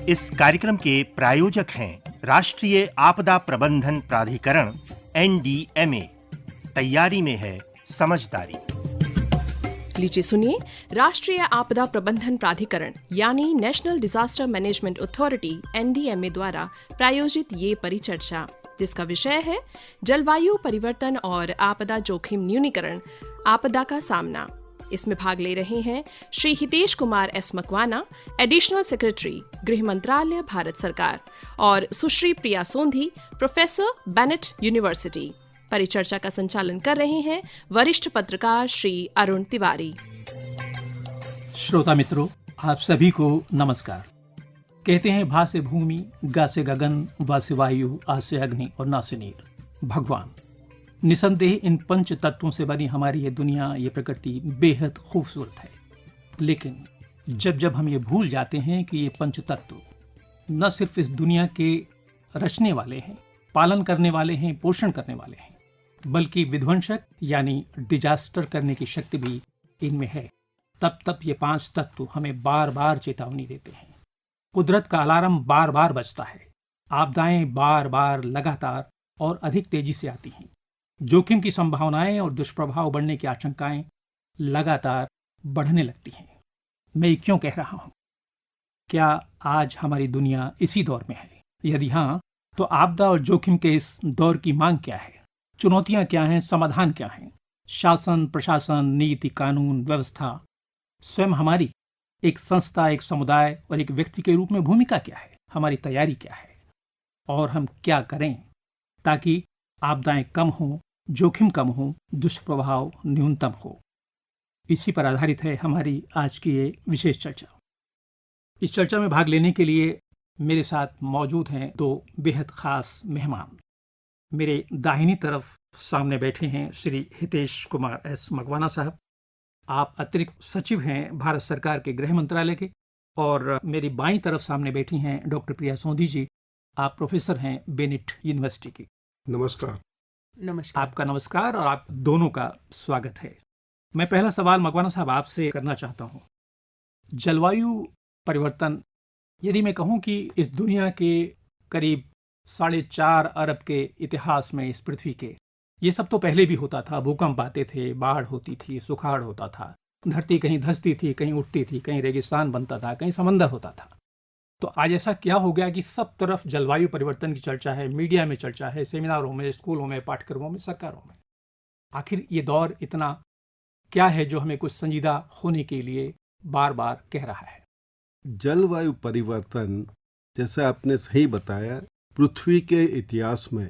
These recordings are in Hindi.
इस कार्यक्रम के प्रायोजक हैं राष्ट्रीय आपदा प्रबंधन प्राधिकरण NDMA। तैयारी में है समझदारी। लीजिए सुनिए, राष्ट्रीय आपदा प्रबंधन प्राधिकरण यानी national disaster management authority NDMA द्वारा प्रायोजित ये परिचर्चा, जिसका विषय है जलवायु परिवर्तन और आपदा जोखिम न्यूनीकरण, आपदा का सामना। इसमें भाग ले रहे हैं Shri Hitesh Kumar S Makwana, additional secretary, गृह मंत्रालय, भारत सरकार, और सुश्री प्रिया सोंधी, प्रोफेसर, बेनेट यूनिवर्सिटी। परिचर्चा का संचालन कर रहे हैं वरिष्ठ पत्रकार श्री अरुण तिवारी। श्रोता मित्रों, आप सभी को नमस्कार। कहते हैं भा से भूमि, गा से गगन, वा से वायु, आ से अग्नि और ना से नीर, भगवान। निसंदेह इन पंच तत्वों से बनी हमारी ये दुनिया, ये प्रकृति बेहद खूबसूरत है। लेकिन जब जब हम ये भूल जाते हैं कि ये पंच तत्व न सिर्फ इस दुनिया के रचने वाले हैं, पालन करने वाले हैं, पोषण करने वाले हैं, बल्कि विध्वंसक यानी डिजास्टर करने की शक्ति भी इनमें है, तब ये पांच तत्व हमें बार बार चेतावनी देते हैं। कुदरत का अलार्म बार बार बजता है। आपदाएं बार बार, लगातार और अधिक तेजी से आती हैं। जोखिम की संभावनाएं और दुष्प्रभाव बढ़ने की आशंकाएं लगातार बढ़ने लगती हैं। मैं क्यों कह रहा हूं? क्या आज हमारी दुनिया इसी दौर में है? यदि हां, तो आपदा और जोखिम के इस दौर की मांग क्या है? चुनौतियां क्या हैं? समाधान क्या हैं? शासन, प्रशासन, नीति, कानून, व्यवस्था, स्वयं हमारी एक संस्था, एक समुदाय और एक व्यक्ति के रूप में भूमिका क्या है? हमारी तैयारी क्या है? और हम क्या करें ताकि आपदाएं कम हों, जोखिम कम हो, दुष्प्रभाव न्यूनतम हो? इसी पर आधारित है हमारी आज की ये विशेष चर्चा। इस चर्चा में भाग लेने के लिए मेरे साथ मौजूद हैं दो बेहद खास मेहमान। मेरे दाहिनी तरफ सामने बैठे हैं श्री हितेश कुमार S मकवाना साहब। आप अतिरिक्त सचिव हैं भारत सरकार के गृह मंत्रालय के। और मेरी बाईं तरफ सामने बैठी हैं डॉक्टर प्रिया सोंधी जी। आप प्रोफेसर हैं बेनेट यूनिवर्सिटी की। नमस्कार। नमस्कार। आपका नमस्कार और आप दोनों का स्वागत है। मैं पहला सवाल मकवाना साहब आपसे करना चाहता हूं। जलवायु परिवर्तन, यदि मैं कहूं कि इस दुनिया के करीब 4.5 अरब के इतिहास में, इस पृथ्वी के, ये सब तो पहले भी होता था। भूकंप आते थे, बाढ़ होती थी, सुखाड़ होता था, धरती कहीं धंसती थी, कहीं उठती थी, कहीं रेगिस्तान बनता था, कहीं समंदर होता था। तो आज ऐसा क्या हो गया कि सब तरफ जलवायु परिवर्तन की चर्चा है, मीडिया में चर्चा है, सेमिनारों में, स्कूलों में, पाठ्यक्रमों में, सरकारों में। आखिर ये दौर इतना क्या है जो हमें कुछ संजीदा होने के लिए बार बार कह रहा है? जलवायु परिवर्तन, जैसे आपने सही बताया, पृथ्वी के इतिहास में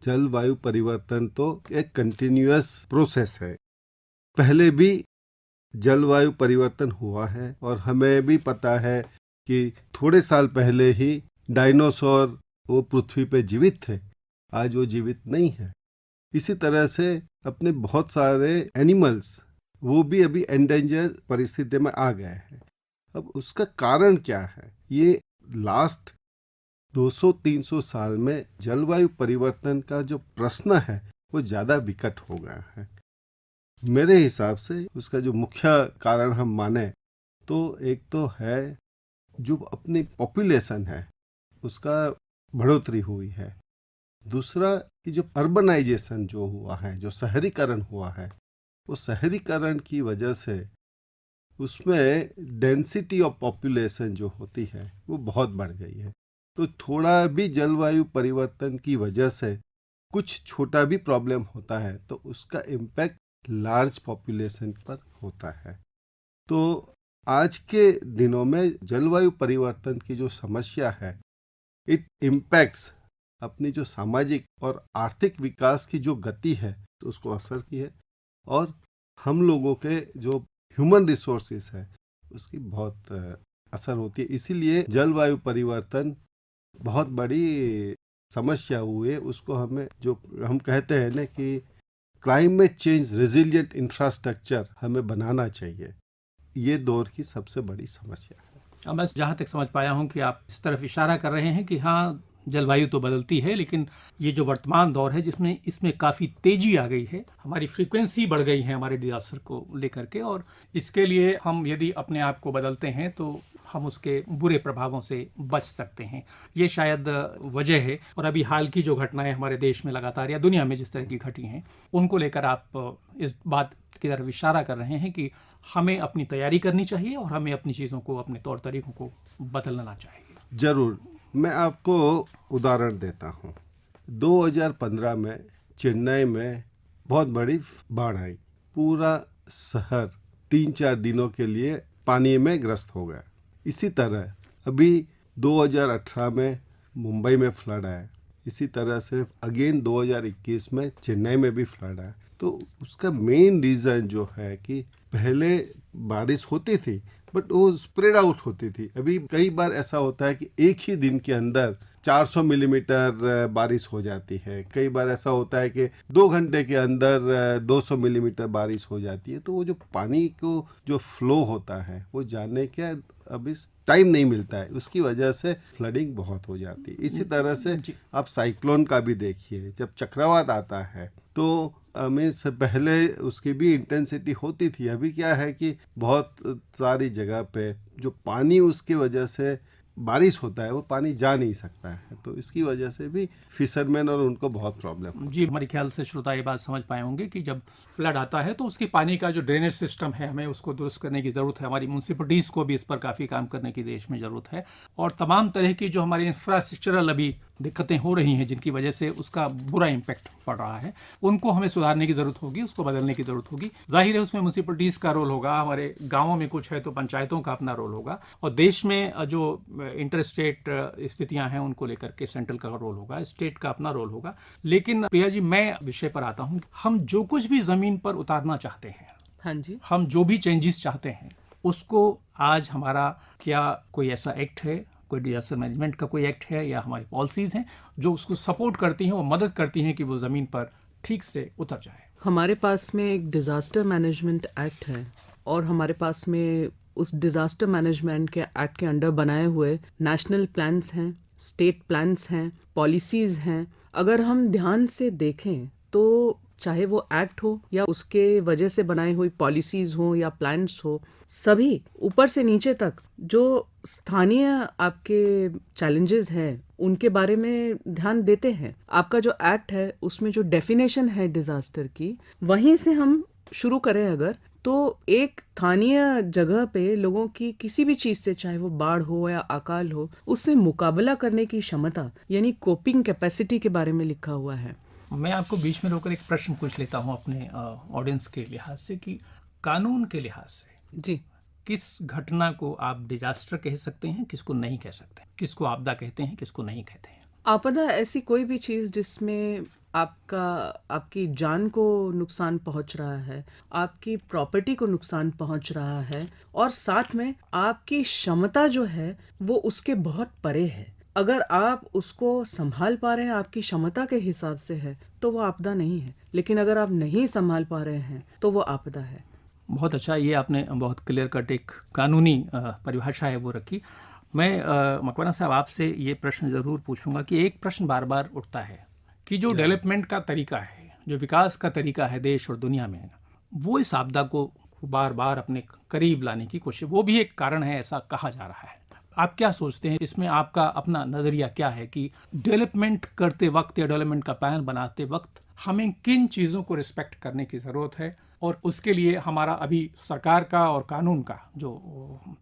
जलवायु परिवर्तन तो एक कंटिन्यूअस प्रोसेस है। पहले भी जलवायु परिवर्तन हुआ है और हमें भी पता है कि थोड़े साल पहले ही डायनासोर वो पृथ्वी पे जीवित थे, आज वो जीवित नहीं है। इसी तरह से अपने बहुत सारे एनिमल्स वो भी अभी एंडेंजर परिस्थिति में आ गए हैं। अब उसका कारण क्या है? ये लास्ट 200-300 साल में जलवायु परिवर्तन का जो प्रश्न है वो ज़्यादा विकट हो गया है। मेरे हिसाब से उसका जो मुख्य कारण हम माने तो एक तो है जो अपनी पॉपुलेशन है उसका बढ़ोतरी हुई है। दूसरा कि जो अर्बनाइजेशन जो हुआ है, जो शहरीकरण हुआ है, वो शहरीकरण की वजह से उसमें डेंसिटी ऑफ पॉपुलेशन जो होती है वो बहुत बढ़ गई है। तो थोड़ा भी जलवायु परिवर्तन की वजह से कुछ छोटा भी प्रॉब्लम होता है तो उसका इम्पैक्ट लार्ज पॉपुलेशन पर होता है। तो आज के दिनों में जलवायु परिवर्तन की जो समस्या है, इट इम्पैक्ट्स अपनी जो सामाजिक और आर्थिक विकास की जो गति है तो उसको असर की है, और हम लोगों के जो ह्यूमन रिसोर्सेस है उसकी बहुत असर होती है। इसीलिए जलवायु परिवर्तन बहुत बड़ी समस्या हुई है। उसको हमें, जो हम कहते हैं ना कि क्लाइमेट चेंज रेजिलिएंट इंफ्रास्ट्रक्चर हमें बनाना चाहिए, ये दौर की सबसे बड़ी समस्या है। अब मैं जहाँ तक समझ पाया हूँ कि आप इस तरफ इशारा कर रहे हैं कि हाँ, जलवायु तो बदलती है, लेकिन ये जो वर्तमान दौर है जिसमें इसमें काफ़ी तेजी आ गई है, हमारी फ्रीक्वेंसी बढ़ गई है हमारे डिजास्टर को लेकर के, और इसके लिए हम यदि अपने आप को बदलते हैं तो हम उसके बुरे प्रभावों से बच सकते हैं। ये शायद वजह है। और अभी हाल की जो घटनाएं हमारे देश में लगातार या दुनिया में जिस तरह की घटी हैं, उनको लेकर आप इस बात की तरफ इशारा कर रहे हैं कि हमें अपनी तैयारी करनी चाहिए और हमें अपनी चीज़ों को, अपने तौर तरीकों को बदलना चाहिए। जरूर, मैं आपको उदाहरण देता हूँ। 2015 में चेन्नई में बहुत बड़ी बाढ़ आई। पूरा शहर 3-4 दिनों के लिए पानी में ग्रस्त हो गया। इसी तरह अभी 2018 में मुंबई में फ्लड आया। इसी तरह से अगेन 2021 में चेन्नई में भी फ्लड आया। तो उसका मेन रीज़न जो है कि पहले बारिश होती थी बट वो स्प्रेड आउट होती थी। अभी कई बार ऐसा होता है कि एक ही दिन के अंदर 400 मिलीमीटर बारिश हो जाती है। कई बार ऐसा होता है कि 2 घंटे के अंदर 200 मिलीमीटर बारिश हो जाती है। तो वो जो पानी को जो फ्लो होता है वो जाने के अभी टाइम नहीं मिलता है, उसकी वजह से फ्लडिंग बहुत हो जाती है। इसी तरह से आप साइक्लोन का भी देखिए, जब चक्रवात आता है तो मीन्स पहले उसकी भी इंटेंसिटी होती थी। अभी क्या है कि बहुत सारी जगह पे जो पानी उसकी वजह से बारिश होता है वो पानी जा नहीं सकता है। तो इसकी वजह से भी फिशरमैन और उनको बहुत प्रॉब्लम। जी, हमारे ख्याल से श्रोता ये बात समझ पाए होंगे कि जब फ्लड आता है तो उसकी पानी का जो ड्रेनेज सिस्टम है, हमें उसको दुरुस्त करने की ज़रूरत है। हमारी म्यूनसिपलिटीज़ को भी इस पर काफ़ी काम करने की देश में ज़रूरत है। और तमाम तरह की जो हमारी इंफ्रास्ट्रक्चरल अभी दिक्कतें हो रही हैं, जिनकी वजह से उसका बुरा इम्पैक्ट पड़ रहा है, उनको हमें सुधारने की ज़रूरत होगी, उसको बदलने की ज़रूरत होगी। जाहिर है उसमें म्यूनसिपलिटीज़ का रोल होगा, हमारे गाँवों में कुछ है तो पंचायतों का अपना रोल होगा, और देश में जो इंटर स्टेट स्थितियाँ हैं उनको लेकर के सेंट्रल का रोल होगा, स्टेट का अपना रोल होगा। लेकिन प्रिया जी, मैं विषय पर आता हूँ। हम जो कुछ भी ज़मीन पर उतारना चाहते हैं, हाँ जी, हम जो भी चेंजेस चाहते हैं, उसको आज हमारा क्या कोई ऐसा एक्ट है, कोई डिजास्टर मैनेजमेंट का कोई एक्ट है या हमारी पॉलिसीज़ हैं जो उसको सपोर्ट करती हैं, वो मदद करती हैं कि वो ज़मीन पर ठीक से उतर जाए? हमारे पास में एक डिज़ास्टर मैनेजमेंट एक्ट है और हमारे पास में उस डिज़ास्टर मैनेजमेंट के एक्ट के अंडर बनाए हुए नेशनल प्लान्स हैं, स्टेट प्लान्स हैं, पॉलिसीज़ हैं। अगर हम ध्यान से देखें तो चाहे वो एक्ट हो या उसके वजह से बनाई हुई पॉलिसीज़ हो या प्लान्स हो, सभी ऊपर से नीचे तक जो स्थानीय आपके चैलेंजेस हैं उनके बारे में ध्यान देते हैं। आपका जो एक्ट है उसमें जो डेफिनेशन है डिज़ास्टर की, वहीं से हम शुरू करें अगर, तो एक स्थानीय जगह पे लोगों की किसी भी चीज़ से, चाहे वो बाढ़ हो या अकाल हो, उससे मुकाबला करने की क्षमता यानी कोपिंग कैपेसिटी के बारे में लिखा हुआ है। मैं आपको बीच में रोकर एक प्रश्न पूछ लेता हूं अपने ऑडियंस के लिहाज से कि कानून के लिहाज से जी, किस घटना को आप डिजास्टर कह सकते हैं, किसको नहीं कह सकते, किसको आपदा कहते हैं, किसको नहीं कहते हैं? आपदा ऐसी कोई भी चीज़ जिसमें आपकी जान को नुकसान पहुंच रहा है, आपकी प्रॉपर्टी को नुकसान पहुंच रहा है और साथ में आपकी क्षमता जो है वो उसके बहुत परे है। अगर आप उसको संभाल पा रहे हैं, आपकी क्षमता के हिसाब से है, तो वो आपदा नहीं है। लेकिन अगर आप नहीं संभाल पा रहे हैं तो वो आपदा है। बहुत अच्छा, ये आपने बहुत क्लियर कट एक कानूनी परिभाषा है वो रखी। मैं मकवाना साहब आपसे ये प्रश्न ज़रूर पूछूंगा कि एक प्रश्न बार बार उठता है कि जो डेवलपमेंट का तरीका है, जो विकास का तरीका है देश और दुनिया में, वो इस आपदा को बार बार अपने करीब लाने की कोशिश, वो भी एक कारण है ऐसा कहा जा रहा है। आप क्या सोचते हैं इसमें? आपका अपना नज़रिया क्या है कि डेवलपमेंट करते वक्त या डेवलपमेंट का प्लान बनाते वक्त हमें किन चीज़ों को रिस्पेक्ट करने की ज़रूरत है और उसके लिए हमारा अभी सरकार का और कानून का जो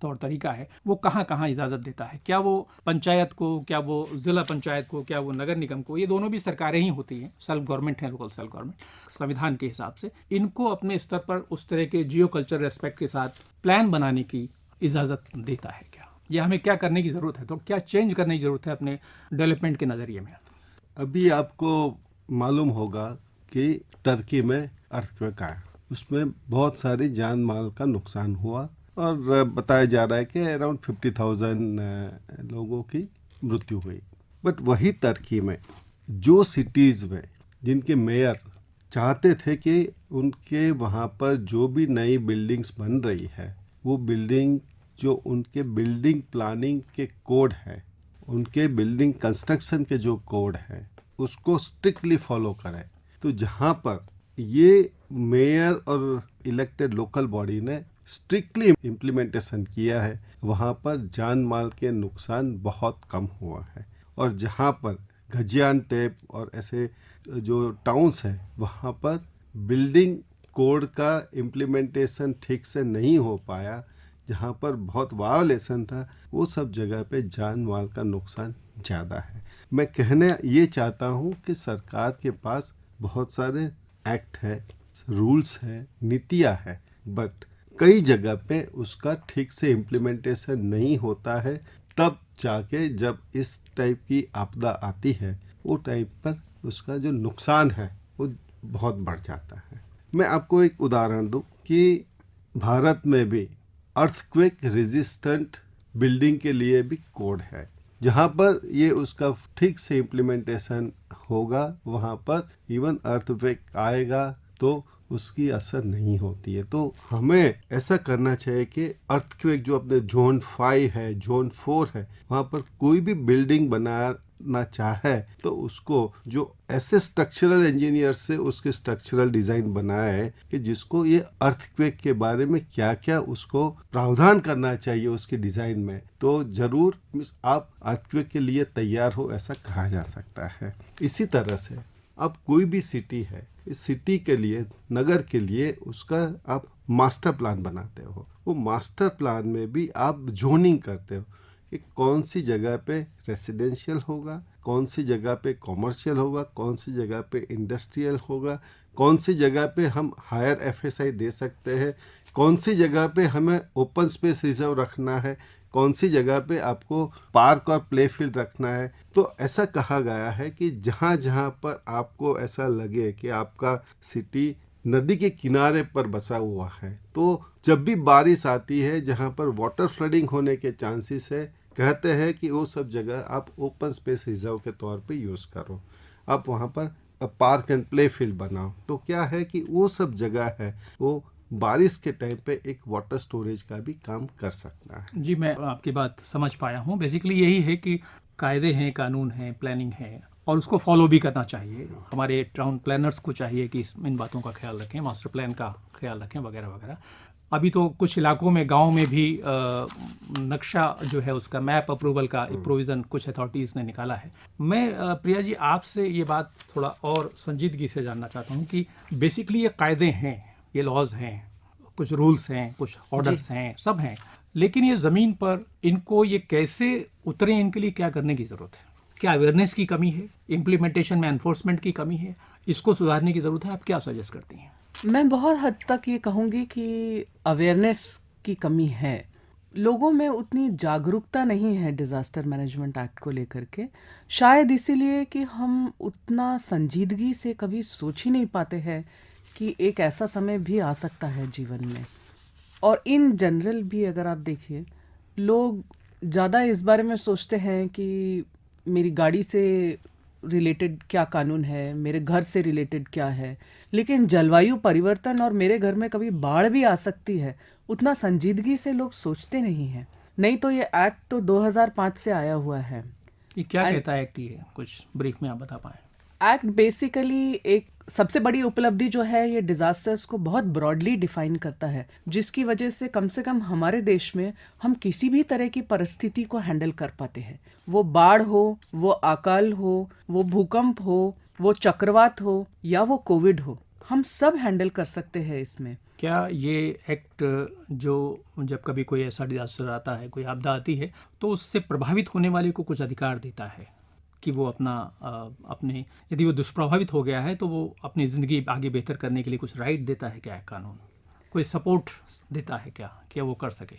तौर तरीका है वो कहाँ कहाँ इजाज़त देता है? क्या वो पंचायत को, क्या वो ज़िला पंचायत को, क्या वो नगर निगम को, ये दोनों भी सरकारें ही होती हैं, सेल्फ गवर्नमेंट है, लोकल सेल्फ गवर्नमेंट, संविधान के हिसाब से इनको अपने स्तर पर उस तरह के जियो कल्चर रेस्पेक्ट के साथ प्लान बनाने की इजाज़त देता है क्या? या हमें क्या करने की ज़रूरत है, तो क्या चेंज करने की ज़रूरत है अपने डेवलपमेंट के नज़रिए में? अभी आपको मालूम होगा कि टर्की में अर्थक्वेक आया, उसमें बहुत सारी जान माल का नुकसान हुआ और बताया जा रहा है कि अराउंड 50,000 लोगों की मृत्यु हुई। बट वही टर्की में जो सिटीज़ में जिनके मेयर चाहते थे कि उनके वहाँ पर जो भी नई बिल्डिंग्स बन रही है वो बिल्डिंग जो उनके बिल्डिंग प्लानिंग के कोड है, उनके बिल्डिंग कंस्ट्रक्शन के जो कोड है उसको स्ट्रिक्टली फॉलो करें, तो जहाँ पर ये मेयर और इलेक्टेड लोकल बॉडी ने स्ट्रिक्टली इम्प्लीमेंटेशन किया है वहाँ पर जान माल के नुकसान बहुत कम हुआ है। और जहाँ पर गाजियान्टेप और ऐसे जो टाउन्स हैं वहाँ पर बिल्डिंग कोड का इम्प्लीमेंटेशन ठीक से नहीं हो पाया, जहाँ पर बहुत वायोलेशन था, वो सब जगह पे जान माल का नुकसान ज़्यादा है। मैं कहने ये चाहता हूँ कि सरकार के पास बहुत सारे एक्ट है, रूल्स है, नीतियाँ है, बट कई जगह पे उसका ठीक से इम्प्लीमेंटेशन नहीं होता है। तब जाके जब इस टाइप की आपदा आती है वो टाइप पर उसका जो नुकसान है वो बहुत बढ़ जाता है। मैं आपको एक उदाहरण दूं कि भारत में भी अर्थक्वेक रेजिस्टेंट बिल्डिंग के लिए भी कोड है। जहाँ पर ये उसका ठीक से इम्प्लीमेंटेशन होगा वहाँ पर इवन अर्थक्वेक आएगा तो उसकी असर नहीं होती है। तो हमें ऐसा करना चाहिए कि अर्थक्वेक जो अपने जोन 5 है, जोन 4 है, वहाँ पर कोई भी बिल्डिंग बनाना चाहे तो उसको जो ऐसे स्ट्रक्चरल इंजीनियर से उसके स्ट्रक्चरल डिज़ाइन बनाया है कि जिसको ये अर्थक्वेक के बारे में क्या क्या उसको प्रावधान करना चाहिए उसके डिज़ाइन में, तो ज़रूर आप अर्थक्वेक के लिए तैयार हो, ऐसा कहा जा सकता है। इसी तरह से अब कोई भी सिटी है, इस सिटी के लिए, नगर के लिए उसका आप मास्टर प्लान बनाते हो। वो मास्टर प्लान में भी आप जोनिंग करते हो कि कौन सी जगह पे रेसिडेंशियल होगा, कौन सी जगह पे कॉमर्शियल होगा, कौन सी जगह पे इंडस्ट्रियल होगा, कौन सी जगह पे हम हायर एफएसआई दे सकते हैं, कौन सी जगह पे हमें ओपन स्पेस रिजर्व रखना है, कौन सी जगह पे आपको पार्क और प्ले फील्ड रखना है। तो ऐसा कहा गया है कि जहाँ जहाँ पर आपको ऐसा लगे कि आपका सिटी नदी के किनारे पर बसा हुआ है, तो जब भी बारिश आती है जहाँ पर वाटर फ्लडिंग होने के चांसेस है, कहते हैं कि वो सब जगह आप ओपन स्पेस रिजर्व के तौर पे यूज़ करो, आप वहाँ पर पार्क एंड प्ले फील्ड बनाओ। तो क्या है कि वो सब जगह है वो बारिश के टाइम पे एक वाटर स्टोरेज का भी काम कर सकता है। जी, मैं आपकी बात समझ पाया हूँ। बेसिकली यही है कि कायदे हैं, कानून हैं, प्लानिंग है और उसको फॉलो भी करना चाहिए। हमारे टाउन प्लानर्स को चाहिए कि इन बातों का ख्याल रखें, मास्टर प्लान का ख्याल रखें वगैरह वगैरह। अभी तो कुछ इलाकों में, गांव में भी नक्शा जो है उसका मैप अप्रूवल का प्रोविज़न कुछ अथॉरिटीज़ ने निकाला है। मैं प्रिया जी आपसे ये बात थोड़ा और संजीदगी से जानना चाहता हूँ कि बेसिकली ये कायदे हैं, ये लॉज हैं, कुछ रूल्स हैं, कुछ ऑर्डर्स हैं, सब हैं, लेकिन ये ज़मीन पर इनको ये कैसे उतरे, इनके लिए क्या करने की ज़रूरत है? क्या अवेयरनेस की कमी है, इम्प्लीमेंटेशन में एनफोर्समेंट की कमी है, इसको सुधारने की ज़रूरत है? आप क्या सजेस्ट करती हैं? मैं बहुत हद तक ये कहूँगी कि अवेयरनेस की कमी है। लोगों में उतनी जागरूकता नहीं है डिज़ास्टर मैनेजमेंट एक्ट को लेकर के, शायद इसीलिए कि हम उतना संजीदगी से कभी सोच ही नहीं पाते हैं कि एक ऐसा समय भी आ सकता है जीवन में। और इन जनरल भी अगर आप देखिए, लोग ज़्यादा इस बारे में सोचते हैं कि मेरी गाड़ी से रिलेटेड क्या कानून है, मेरे घर से रिलेटेड क्या है, लेकिन जलवायु परिवर्तन और मेरे घर में कभी बाढ़ भी आ सकती है, उतना संजीदगी से लोग सोचते नहीं हैं। नहीं तो ये एक्ट तो 2005 से आया हुआ है। ये क्या कहता है एक्ट? ये कुछ ब्रीफ में आप बता पाएँ? एक्ट बेसिकली एक सबसे बड़ी उपलब्धि जो है, ये डिजास्टर्स को बहुत ब्रॉडली डिफाइन करता है, जिसकी वजह से कम हमारे देश में हम किसी भी तरह की परिस्थिति को हैंडल कर पाते हैं। वो बाढ़ हो, वो अकाल हो, वो भूकंप हो, वो चक्रवात हो या वो कोविड हो, हम सब हैंडल कर सकते हैं इसमें। क्या ये एक्ट जो जब कभी कोई ऐसा डिजास्टर आता है, कोई आपदा आती है, तो उससे प्रभावित होने वाले को कुछ अधिकार देता है कि वो अपने यदि वो दुष्प्रभावित हो गया है तो वो अपनी ज़िंदगी आगे बेहतर करने के लिए कुछ राइट देता है? क्या है कानून? कोई सपोर्ट देता है क्या वो कर सके?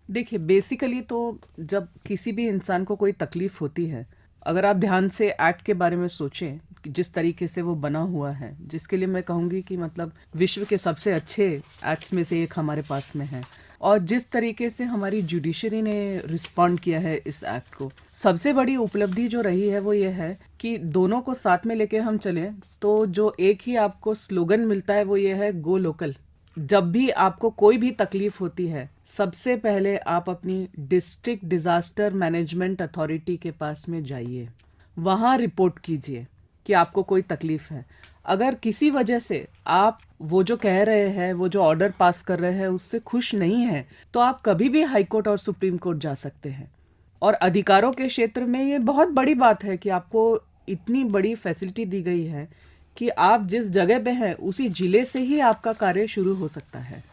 देखिए, बेसिकली तो जब किसी भी इंसान को कोई तकलीफ होती है, अगर आप ध्यान से एक्ट के बारे में सोचें कि जिस तरीके से वो बना हुआ है, जिसके लिए मैं कहूँगी कि मतलब विश्व के सबसे अच्छे एक्ट्स में से एक हमारे पास में है, और जिस तरीके से हमारी जुडिशरी ने रिस्पॉन्ड किया है इस एक्ट को, सबसे बड़ी उपलब्धि जो रही है वो ये है कि दोनों को साथ में लेके हम चलें तो जो एक ही आपको स्लोगन मिलता है वो ये है, गो लोकल। जब भी आपको कोई भी तकलीफ होती है, सबसे पहले आप अपनी डिस्ट्रिक्ट डिजास्टर मैनेजमेंट अथॉरिटी के पास में जाइए, वहाँ रिपोर्ट कीजिए कि आपको कोई तकलीफ है। अगर किसी वजह से आप वो जो कह रहे हैं, वो जो ऑर्डर पास कर रहे हैं उससे खुश नहीं हैं, तो आप कभी भी हाई कोर्ट और सुप्रीम कोर्ट जा सकते हैं। और अधिकारों के क्षेत्र में ये बहुत बड़ी बात है कि आपको इतनी बड़ी फैसिलिटी दी गई है कि आप जिस जगह पे हैं उसी जिले से ही आपका कार्य शुरू हो सकता है।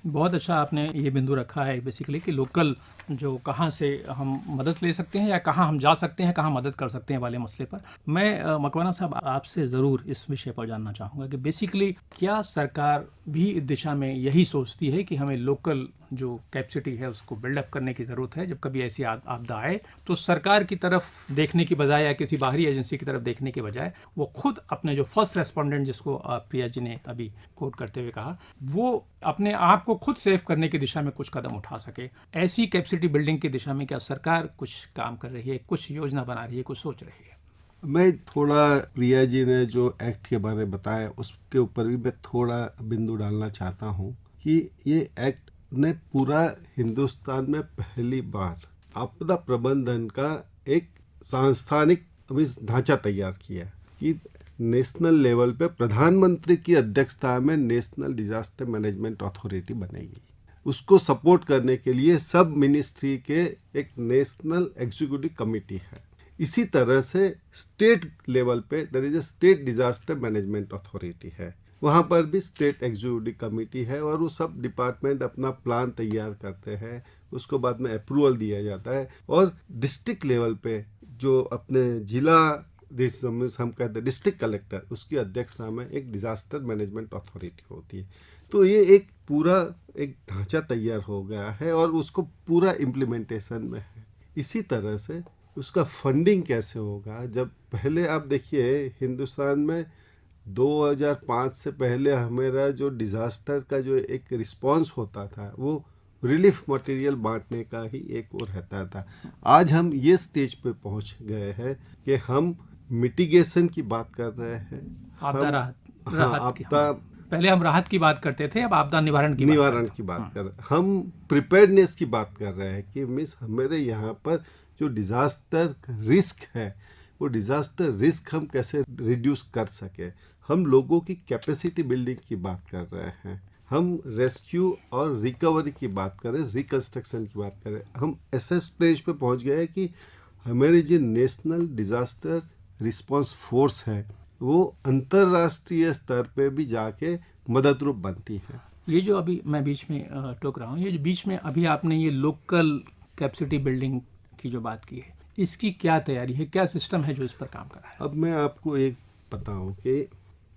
बहुत अच्छा आपने ये बिंदु रखा है बेसिकली कि लोकल जो कहाँ से हम मदद ले सकते हैं या कहाँ हम जा सकते हैं, कहाँ मदद कर सकते हैं वाले मसले पर मैं मकवाना साहब आपसे ज़रूर इस विषय पर जानना चाहूँगा कि बेसिकली क्या सरकार भी इस दिशा में यही सोचती है कि हमें लोकल जो कैपेसिटी है उसको बिल्डअप करने की ज़रूरत है। जब कभी ऐसी आपदा आए तो सरकार की तरफ देखने की बजाय या किसी बाहरी एजेंसी की तरफ देखने के बजाय वो खुद अपने जो फर्स्ट रेस्पोंडेंट, जिसको प्रिया जी ने अभी कोट करते हुए कहा, वो अपने आप को खुद सेव करने की दिशा में कुछ कदम उठा सके। ऐसी कैपेसिटी बिल्डिंग की दिशा में क्या सरकार कुछ काम कर रही है, कुछ योजना बना रही है, कुछ सोच रही है? मैं थोड़ा प्रिया जी ने जो एक्ट के बारे में बताया उसके ऊपर भी मैं थोड़ा बिंदु डालना चाहता हूँ कि ये एक्ट ने पूरा हिंदुस्तान में पहली बार आपदा प्रबंधन का एक सांस्थानिक ढांचा तैयार किया कि नेशनल लेवल पे प्रधानमंत्री की अध्यक्षता में नेशनल डिजास्टर मैनेजमेंट अथॉरिटी बनेगी। उसको सपोर्ट करने के लिए सब मिनिस्ट्री के एक नेशनल एग्जीक्यूटिव कमेटी है। इसी तरह से स्टेट लेवल पे there is a state disaster management authority है, वहाँ पर भी स्टेट एग्जीक्यूटिव कमेटी है और वो सब डिपार्टमेंट अपना प्लान तैयार करते हैं, उसको बाद में अप्रूवल दिया जाता है। और डिस्ट्रिक्ट लेवल पे जो अपने जिला हम कहते हैं डिस्ट्रिक्ट कलेक्टर, उसकी अध्यक्षता में एक डिजास्टर मैनेजमेंट अथॉरिटी होती है। तो ये एक पूरा एक ढांचा तैयार हो गया है और उसको पूरा इम्प्लीमेंटेशन में है। इसी तरह से उसका फंडिंग कैसे होगा, जब पहले आप देखिए हिंदुस्तान में 2005 से पहले हमारा जो डिज़ास्टर का जो एक रिस्पांस होता था वो रिलीफ मटेरियल बांटने का ही एक वो रहता था। आज हम ये स्टेज पे पहुंच गए हैं कि हम मिटिगेशन की बात कर रहे हैं, आपदा आपदा पहले हम राहत की बात करते थे, अब आपदा निवारण की बात कर रहे हैं। हम प्रिपेयर्डनेस की बात कर रहे हैं कि मिस हमारे यहाँ पर जो डिज़ास्टर रिस्क है वो डिज़ास्टर रिस्क हम कैसे रिड्यूस कर सके। हम लोगों की कैपेसिटी बिल्डिंग की बात कर रहे हैं, हम रेस्क्यू और रिकवरी की बात करें, रिकंस्ट्रक्शन की बात करें। हम ऐसे स्टेज पे पहुंच गए हैं कि हमारी जो नेशनल डिज़ास्टर रिस्पांस फोर्स है वो अंतर्राष्ट्रीय स्तर पे भी जाके मदद रूप बनती है। ये जो अभी मैं बीच में टोक रहा हूँ, ये जो बीच में अभी आपने ये लोकल कैपेसिटी बिल्डिंग की जो बात की है, इसकी क्या तैयारी है, क्या सिस्टम है जो इस पर काम कर रहा है? अब मैं आपको एक बताऊं कि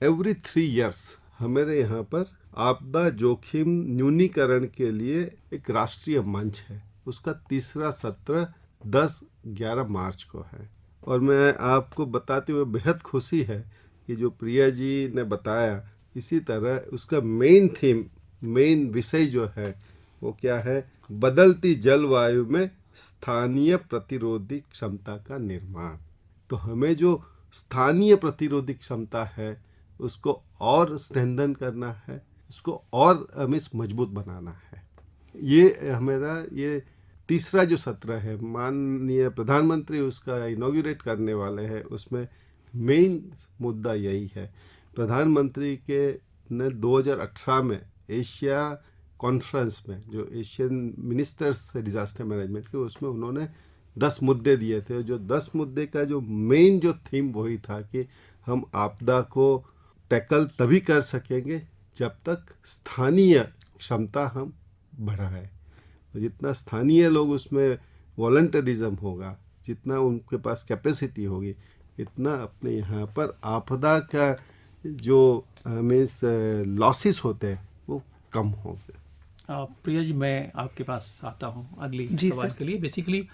एवरी 3 इयर्स हमारे यहाँ पर आपदा जोखिम न्यूनीकरण के लिए एक राष्ट्रीय मंच है। उसका तीसरा सत्र 10-11 मार्च को है। और मैं आपको बताते हुए बेहद खुशी है कि जो प्रिया जी ने बताया, इसी तरह उसका मेन विषय जो है वो क्या है, बदलती जलवायु में स्थानीय प्रतिरोधी क्षमता का निर्माण। तो हमें जो स्थानीय प्रतिरोधी क्षमता है उसको और स्ट्रेंथन करना है, उसको और हमें मजबूत बनाना है। ये हमारा ये तीसरा जो सत्र है, माननीय प्रधानमंत्री उसका इनॉग्रेट करने वाले हैं, उसमें मेन मुद्दा यही है। प्रधानमंत्री के ने 2018 में एशिया कॉन्फ्रेंस में जो एशियन मिनिस्टर्स डिजास्टर मैनेजमेंट के, उसमें उन्होंने 10 मुद्दे दिए थे। जो 10 मुद्दे का जो मेन जो थीम वही था कि हम आपदा को टैकल तभी कर सकेंगे जब तक स्थानीय क्षमता हम बढ़ाएं। जितना स्थानीय लोग उसमें वॉलंटरिज्म होगा, जितना उनके पास कैपेसिटी होगी, इतना अपने यहाँ पर आपदा का जो मीन्स लॉसेस होते हैं वो कम होंगे। प्रिया जी, मैं आपके पास आता हूँ अगली जी सवाल सर। के लिए। बेसिकली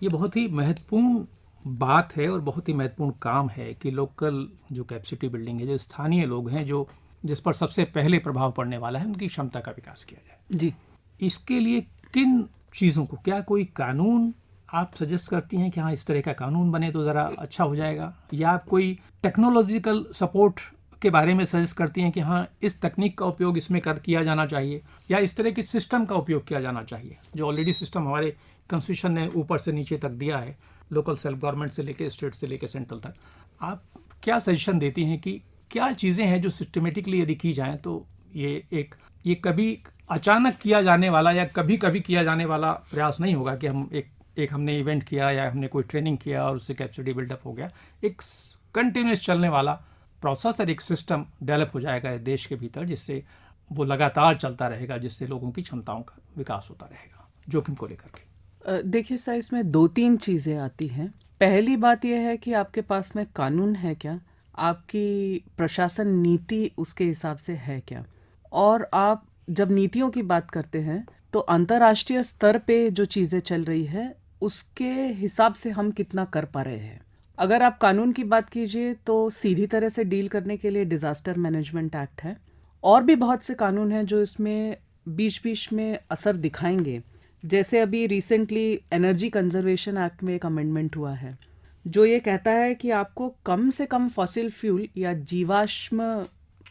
ये बहुत ही महत्वपूर्ण बात है और बहुत ही महत्वपूर्ण काम है कि लोकल जो कैपेसिटी बिल्डिंग है, जो स्थानीय लोग हैं, जो जिस पर सबसे पहले प्रभाव पड़ने वाला है, उनकी क्षमता का विकास किया जाए। जी, इसके लिए किन चीज़ों को, क्या कोई कानून आप सजेस्ट करती हैं कि हाँ इस तरह का कानून बने तो ज़रा अच्छा हो जाएगा, या आप कोई टेक्नोलॉजिकल सपोर्ट के बारे में सजेस्ट करती हैं कि हाँ इस तकनीक का उपयोग इसमें किया जाना चाहिए, या इस तरह के सिस्टम का उपयोग किया जाना चाहिए जो ऑलरेडी सिस्टम हमारे कॉन्स्टिट्यूशन ने ऊपर से नीचे तक दिया है, लोकल सेल्फ गवर्नमेंट से लेकर स्टेट से लेकर सेंट्रल तक। आप क्या सजेशन देती हैं कि क्या चीज़ें हैं जो सिस्टमेटिकली यदि की जाएं तो ये कभी अचानक किया जाने वाला या कभी कभी किया जाने वाला प्रयास नहीं होगा कि हम एक हमने इवेंट किया या हमने कोई ट्रेनिंग किया और उससे कैपेसिटी बिल्डअप हो गया। एक कंटिन्यूस चलने वाला प्रोसेस और एक सिस्टम डेवलप हो जाएगा इस देश के भीतर, जिससे वो लगातार चलता रहेगा, जिससे लोगों की क्षमताओं का विकास होता रहेगा जोखिम को लेकर के। देखिए सर, इसमें 2-3 चीज़ें आती हैं। पहली बात यह है कि आपके पास में कानून है क्या, आपकी प्रशासन नीति उसके हिसाब से है क्या, और आप जब नीतियों की बात करते हैं तो अंतर्राष्ट्रीय स्तर पे जो चीज़ें चल रही है उसके हिसाब से हम कितना कर पा रहे हैं। अगर आप कानून की बात कीजिए तो सीधी तरह से डील करने के लिए डिज़ास्टर मैनेजमेंट एक्ट है, और भी बहुत से कानून हैं जो इसमें बीच बीच में असर दिखाएंगे। जैसे अभी रिसेंटली एनर्जी कंजर्वेशन एक्ट में एक अमेंडमेंट हुआ है जो ये कहता है कि आपको कम से कम फॉसिल फ्यूल या जीवाश्म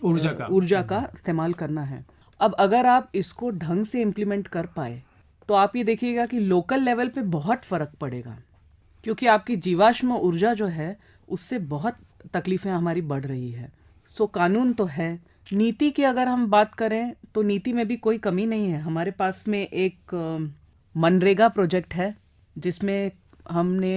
ऊर्जा का इस्तेमाल करना है। अब अगर आप इसको ढंग से इम्प्लीमेंट कर पाए तो आप ये देखिएगा कि लोकल लेवल पे बहुत फ़र्क पड़ेगा, क्योंकि आपकी जीवाश्म ऊर्जा जो है उससे बहुत तकलीफ़ें हमारी बढ़ रही है। सो कानून तो है। नीति की अगर हम बात करें तो नीति में भी कोई कमी नहीं है। हमारे पास में एक मनरेगा प्रोजेक्ट है जिसमें हमने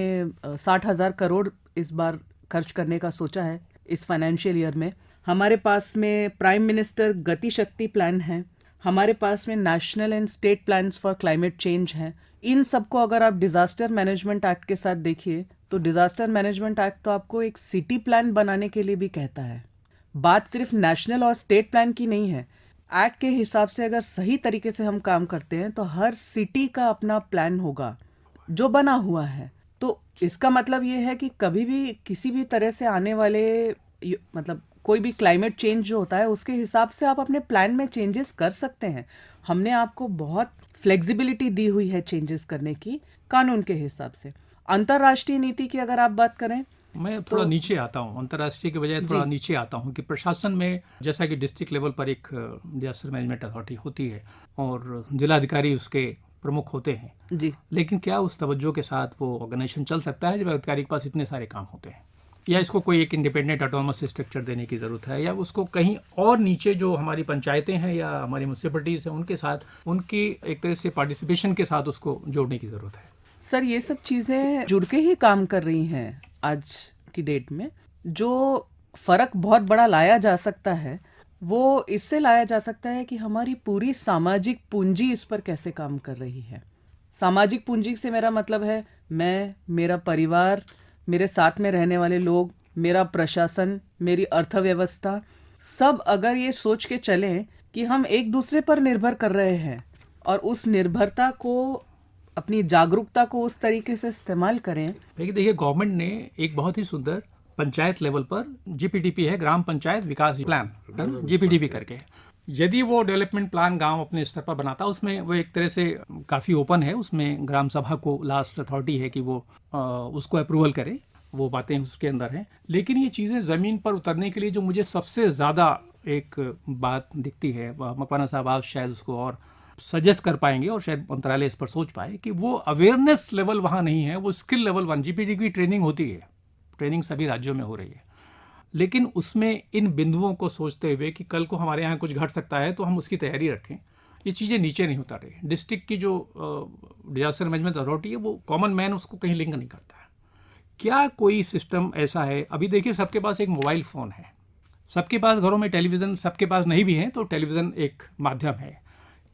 60,000 करोड़ इस बार खर्च करने का सोचा है इस फाइनेंशियल ईयर में। हमारे पास में प्राइम मिनिस्टर गति शक्ति प्लान है, हमारे पास में national and state plans for climate change हैं। इन सबको अगर आप डिज़ास्टर मैनेजमेंट एक्ट के साथ देखिए तो डिज़ास्टर मैनेजमेंट एक्ट तो आपको एक सिटी प्लान बनाने के लिए भी कहता है। बात सिर्फ नेशनल और स्टेट प्लान की नहीं है। एक्ट के हिसाब से अगर सही तरीके से हम काम करते हैं तो हर सिटी का अपना प्लान होगा जो बना हुआ है। तो इसका मतलब ये है कि कभी भी किसी भी तरह से आने वाले मतलब कोई भी क्लाइमेट चेंज जो होता है उसके हिसाब से आप अपने प्लान में चेंजेस कर सकते हैं। हमने आपको बहुत फ्लेक्सिबिलिटी दी हुई है चेंजेस करने की कानून के हिसाब से। अंतर्राष्ट्रीय नीति की अगर आप बात करें, मैं थोड़ा नीचे आता हूँ, अंतर्राष्ट्रीय के बजाय थोड़ा नीचे आता हूँ कि प्रशासन में जैसा कि डिस्ट्रिक्ट लेवल पर एक डिजास्टर मैनेजमेंट अथॉरिटी होती है और जिलाधिकारी उसके प्रमुख होते हैं जी, लेकिन क्या उस तवज्जो के साथ वो ऑर्गेनाइजेशन चल सकता है जब अधिकारी के पास इतने सारे काम होते हैं? या इसको कोई एक इंडिपेंडेंट ऑटोनमस स्ट्रक्चर देने की ज़रूरत है, या उसको कहीं और नीचे जो हमारी पंचायतें हैं या हमारी म्यूनसिपलिटीज़ हैं उनके साथ उनकी एक तरह से पार्टिसिपेशन के साथ उसको जोड़ने की ज़रूरत है? सर ये सब चीज़ें जुड़ के ही काम कर रही हैं आज की डेट में। जो फ़र्क बहुत बड़ा लाया जा सकता है वो इससे लाया जा सकता है कि हमारी पूरी सामाजिक पूंजी इस पर कैसे काम कर रही है। सामाजिक पूंजी से मेरा मतलब है मैं, मेरा परिवार, मेरे साथ में रहने वाले लोग, मेरा प्रशासन, मेरी अर्थव्यवस्था, सब अगर ये सोच के चलें कि हम एक दूसरे पर निर्भर कर रहे हैं और उस निर्भरता को, अपनी जागरूकता को उस तरीके से इस्तेमाल करें। देखिए गवर्नमेंट ने एक बहुत ही सुंदर पंचायत लेवल पर जीपीडीपी है, ग्राम पंचायत विकास प्लान, जीपीडीपी करके, यदि वो डेवलपमेंट प्लान गांव अपने स्तर पर बनाता उसमें वो एक तरह से काफ़ी ओपन है। उसमें ग्राम सभा को लास्ट अथॉरिटी है कि वो उसको अप्रूवल करे, वो बातें उसके अंदर हैं। लेकिन ये चीज़ें ज़मीन पर उतरने के लिए जो मुझे सबसे ज़्यादा एक बात दिखती है, मकवाना साहब आप शायद उसको और सजेस्ट कर पाएंगे और शायद मंत्रालय इस पर सोच पाए कि वो अवेयरनेस लेवल वहाँ नहीं है, वो स्किल लेवल 1 जीपीडी की ट्रेनिंग होती है, ट्रेनिंग सभी राज्यों में हो रही है, लेकिन उसमें इन बिंदुओं को सोचते हुए कि कल को हमारे यहाँ कुछ घट सकता है तो हम उसकी तैयारी रखें, ये चीज़ें नीचे नहीं उतर रही। डिस्ट्रिक्ट की जो डिजास्टर मैनेजमेंट अथॉरिटी है वो कॉमन मैन उसको कहीं लिंक नहीं करता है। क्या कोई सिस्टम ऐसा है? अभी देखिए सबके पास एक मोबाइल फ़ोन है, सबके पास घरों में टेलीविज़न, सबके पास नहीं भी हैं तो टेलीविज़न एक माध्यम है।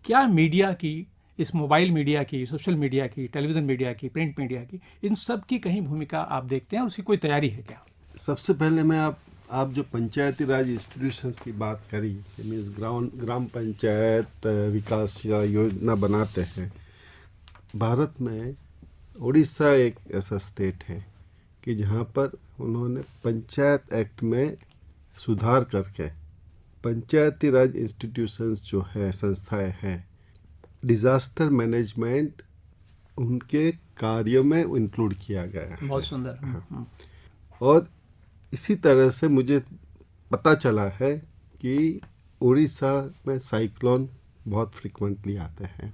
क्या मीडिया की, इस मोबाइल मीडिया की, सोशल मीडिया की, टेलीविज़न मीडिया की, प्रिंट मीडिया की, इन सब की कहीं भूमिका आप देखते हैं और उसकी कोई तैयारी है क्या? सबसे पहले मैं आप जो पंचायती राज इंस्टीट्यूशंस की बात करी, मीन्स ग्राम पंचायत विकास योजना बनाते हैं, भारत में उड़ीसा एक ऐसा स्टेट है कि जहाँ पर उन्होंने पंचायत एक्ट में सुधार करके पंचायती राज इंस्टीट्यूशंस जो है, संस्थाएं हैं, डिज़ास्टर मैनेजमेंट उनके कार्यों में इंक्लूड किया गया है। बहुत सुंदर। हाँ। और इसी तरह से मुझे पता चला है कि उड़ीसा में साइक्लोन बहुत फ्रिक्वेंटली आते हैं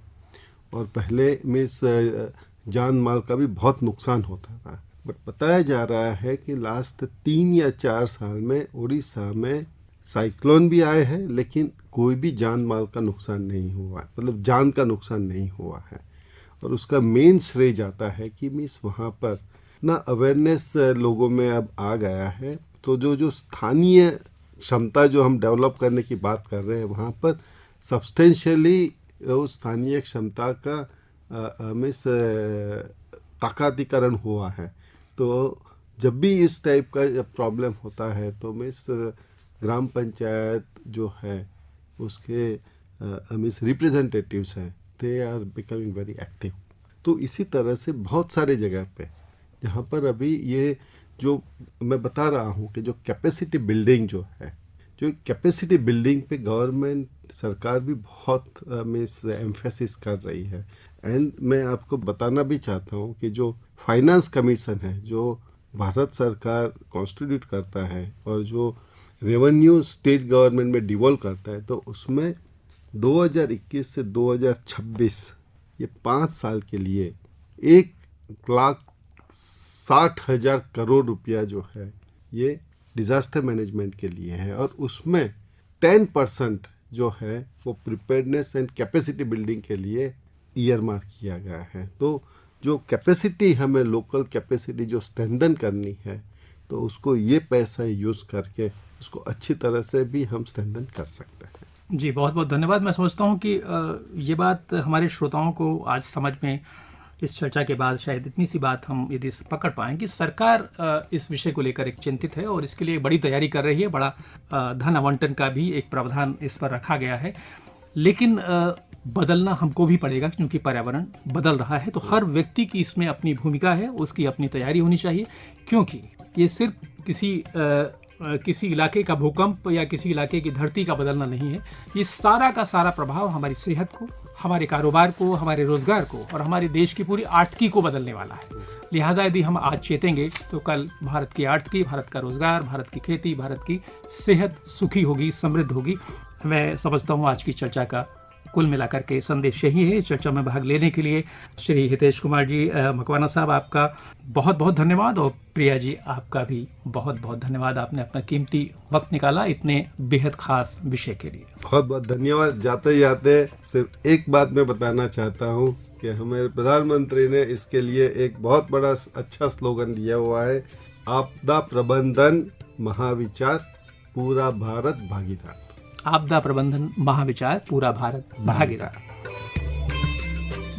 और पहले में जान माल का भी बहुत नुकसान होता था। बट बताया जा रहा है कि लास्ट 3 या 4 साल में उड़ीसा में साइक्लोन भी आए हैं, लेकिन कोई भी जान माल का नुकसान नहीं हुआ, मतलब जान का नुकसान नहीं हुआ है। और उसका मेन श्रेय जाता है कि मीन्स वहाँ पर ना अवेयरनेस लोगों में अब आ गया है। तो जो स्थानीय क्षमता जो हम डेवलप करने की बात कर रहे हैं, वहाँ पर सब्सटेंशियली उस स्थानीय क्षमता का मीन्स ताकतीकरण हुआ है। तो जब भी इस टाइप का जब प्रॉब्लम होता है तो मीन्स ग्राम पंचायत जो है उसके मीन्स रिप्रेजेंटेटिव्स हैं, they are becoming very active. तो इसी तरह से बहुत सारे जगह पे जहाँ पर अभी ये जो मैं बता रहा हूँ कि जो कैपेसिटी बिल्डिंग जो है, जो कैपेसिटी बिल्डिंग पे गवर्नमेंट सरकार भी बहुत मीन्स एम्फेसिस कर रही है। एंड मैं आपको बताना भी चाहता हूँ कि जो फाइनेंस कमीशन है जो भारत सरकार कॉन्स्टिट्यूट करता है और जो रेवेन्यू स्टेट गवर्नमेंट में डिवॉल्व करता है, तो उसमें 2021 से 2026 ये 5 साल के लिए 1,60,000 करोड़ रुपया जो है ये डिज़ास्टर मैनेजमेंट के लिए है। और उसमें 10% जो है वो प्रिपेयर्डनेस एंड कैपेसिटी बिल्डिंग के लिए ईयर मार्क किया गया है। तो जो कैपेसिटी हमें लोकल कैपेसिटी जो स्ट्रेंथन करनी है, तो उसको ये पैसा यूज़ करके उसको अच्छी तरह से भी हम स्ट्रेंथन कर सकते हैं। जी, बहुत बहुत धन्यवाद। मैं समझता हूँ कि ये बात हमारे श्रोताओं को आज समझ में, इस चर्चा के बाद शायद इतनी सी बात हम यदि पकड़ पाएँ कि सरकार इस विषय को लेकर एक चिंतित है और इसके लिए बड़ी तैयारी कर रही है। बड़ा धन आवंटन का भी एक प्रावधान इस पर रखा गया है, लेकिन बदलना हमको भी पड़ेगा क्योंकि पर्यावरण बदल रहा है। तो हर व्यक्ति की इसमें अपनी भूमिका है, उसकी अपनी तैयारी होनी चाहिए, क्योंकि ये सिर्फ किसी इलाके का भूकंप या किसी इलाके की धरती का बदलना नहीं है। ये सारा का सारा प्रभाव हमारी सेहत को, हमारे कारोबार को, हमारे रोजगार को और हमारे देश की पूरी आर्थिकी को बदलने वाला है। लिहाजा यदि हम आज चेतेंगे तो कल भारत की आर्थिकी, भारत का रोजगार, भारत की खेती, भारत की सेहत सुखी होगी, समृद्ध होगी। मैं समझता हूँ आज की चर्चा का कुल मिलाकर के संदेश यही है। इस चर्चा में भाग लेने के लिए श्री हितेश कुमार जी मकवाना साहब, आपका बहुत बहुत धन्यवाद। और प्रिया जी, आपका भी बहुत बहुत धन्यवाद। आपने अपना कीमती वक्त निकाला इतने बेहद खास विषय के लिए। बहुत बहुत धन्यवाद। जाते जाते सिर्फ एक बात मैं बताना चाहता हूँ कि हमारे प्रधानमंत्री ने इसके लिए एक बहुत बड़ा अच्छा स्लोगन दिया हुआ है, आपदा प्रबंधन महाविचार पूरा भारत भागीदार। आपदा प्रबंधन महाविचार पूरा भारत भागीदार।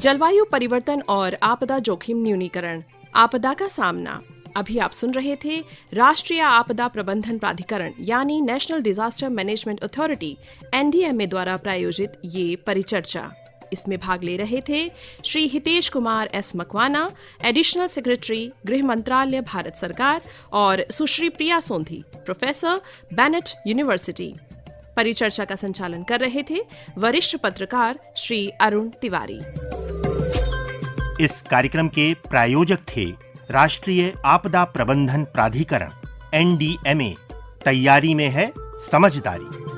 जलवायु परिवर्तन और आपदा जोखिम न्यूनीकरण, आपदा का सामना। अभी आप सुन रहे थे राष्ट्रीय आपदा प्रबंधन प्राधिकरण यानी national disaster management authority NDMA द्वारा प्रायोजित ये परिचर्चा। इसमें भाग ले रहे थे Shri Hitesh Kumar S Makwana, additional secretary गृह मंत्रालय भारत सरकार, और सुश्री प्रिया सोंधी, प्रोफेसर बेनेट यूनिवर्सिटी। परिचर्चा का संचालन कर रहे थे वरिष्ठ पत्रकार श्री अरुण तिवारी। इस कार्यक्रम के प्रायोजक थे राष्ट्रीय आपदा प्रबंधन प्राधिकरण NDMA। तैयारी में है समझदारी।